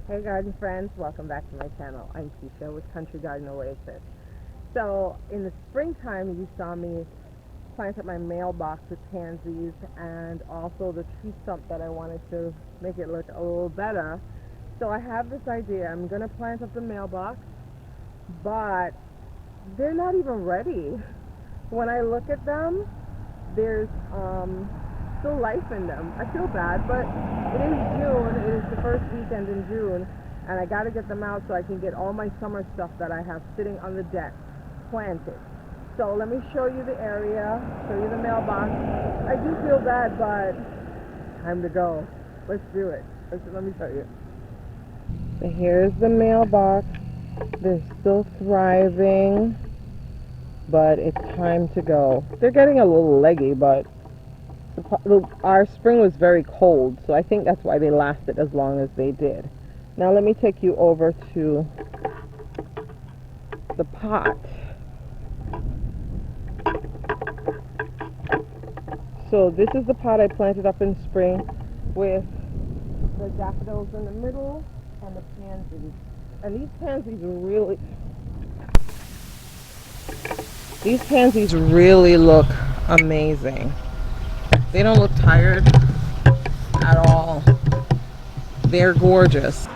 Hey garden friends, welcome back to my channel. I'm Keisha with Country Garden Oasis. So in the springtime you saw me plant up my mailbox with pansies and also the tree stump that I wanted to make it look a little better. So I have this idea. I'm going to plant up the mailbox, but they're not even ready. When I look at them, there's still life in them. I feel bad, but it is June. It is the first weekend in June, and I got to get them out so I can get all my summer stuff that I have sitting on the deck planted. So let me show you the area, show you the mailbox. I do feel bad, but time to go. Let's do it. Let me show you. So here's the mailbox. They're still thriving, but it's time to go. They're getting a little leggy, but our spring was very cold, so I think that's why they lasted as long as they did. Now let me take you over to the pot. So this is the pot I planted up in spring with the daffodils in the middle and the pansies. And these pansies really look amazing. They don't look tired at all. They're gorgeous.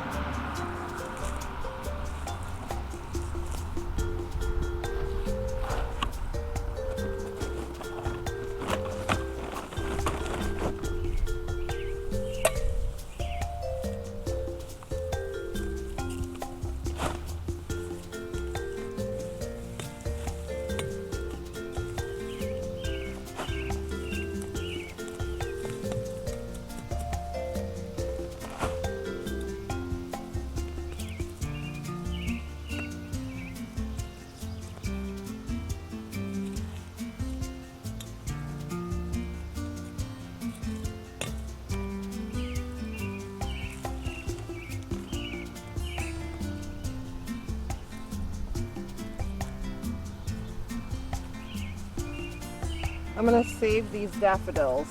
I'm going to save these daffodils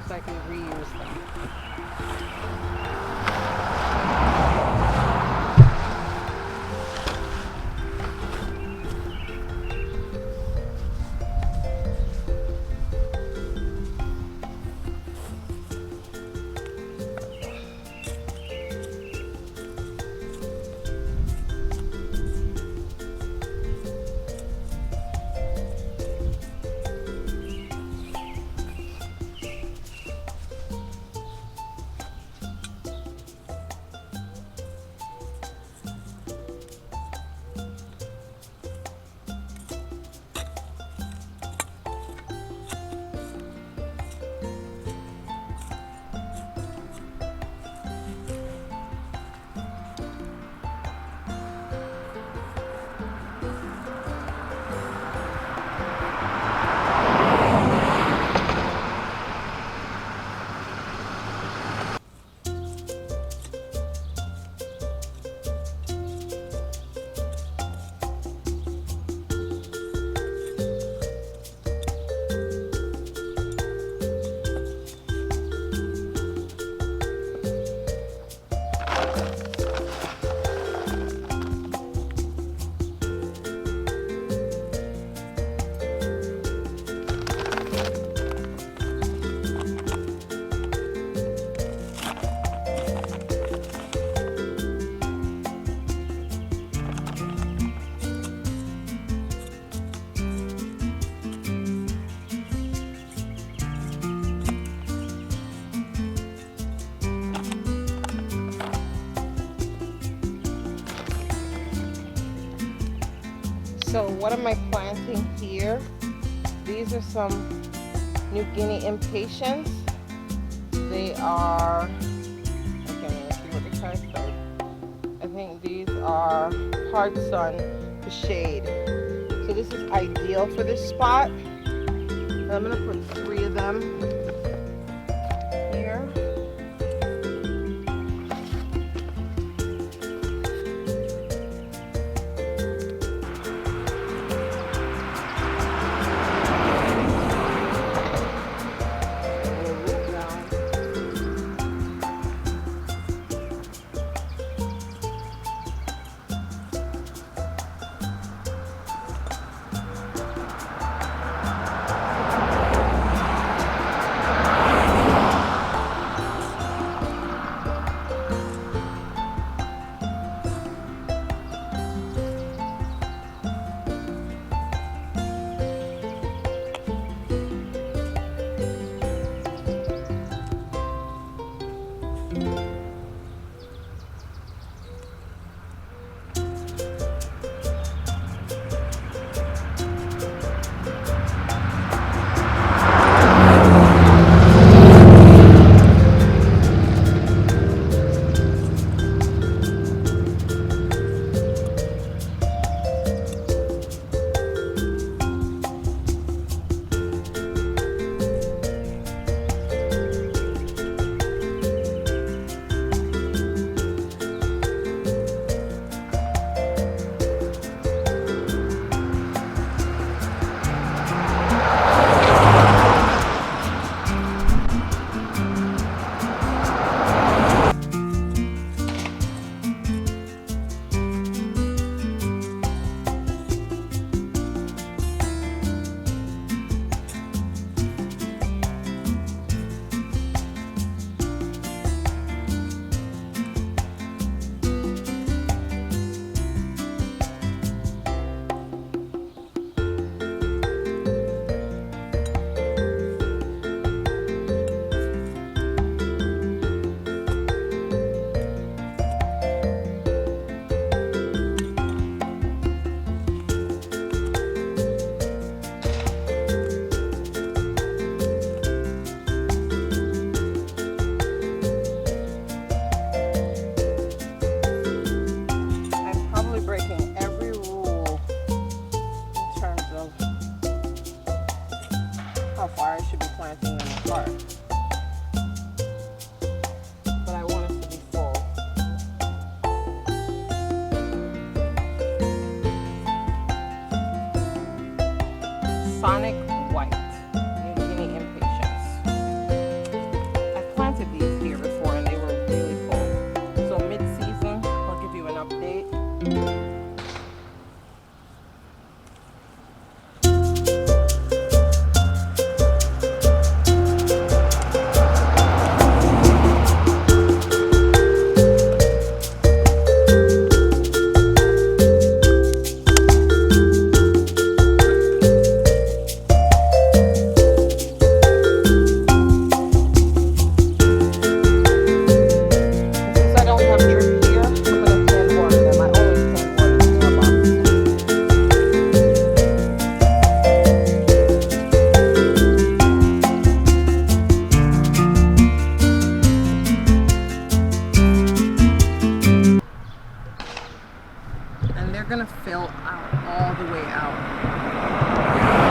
so I can reuse them. So what am I planting here? These are some New Guinea impatiens. They are, I can't even see what the card says. I think these are hard sun to shade. So this is ideal for this spot. And I'm going to put 3 of them here. should be planting in the park. But I want it to be full. Sonic White, New Guinea Impatiens. I've planted these here before and they were really full. So mid-season, I'll give you an update. And they're gonna fill out all the way out.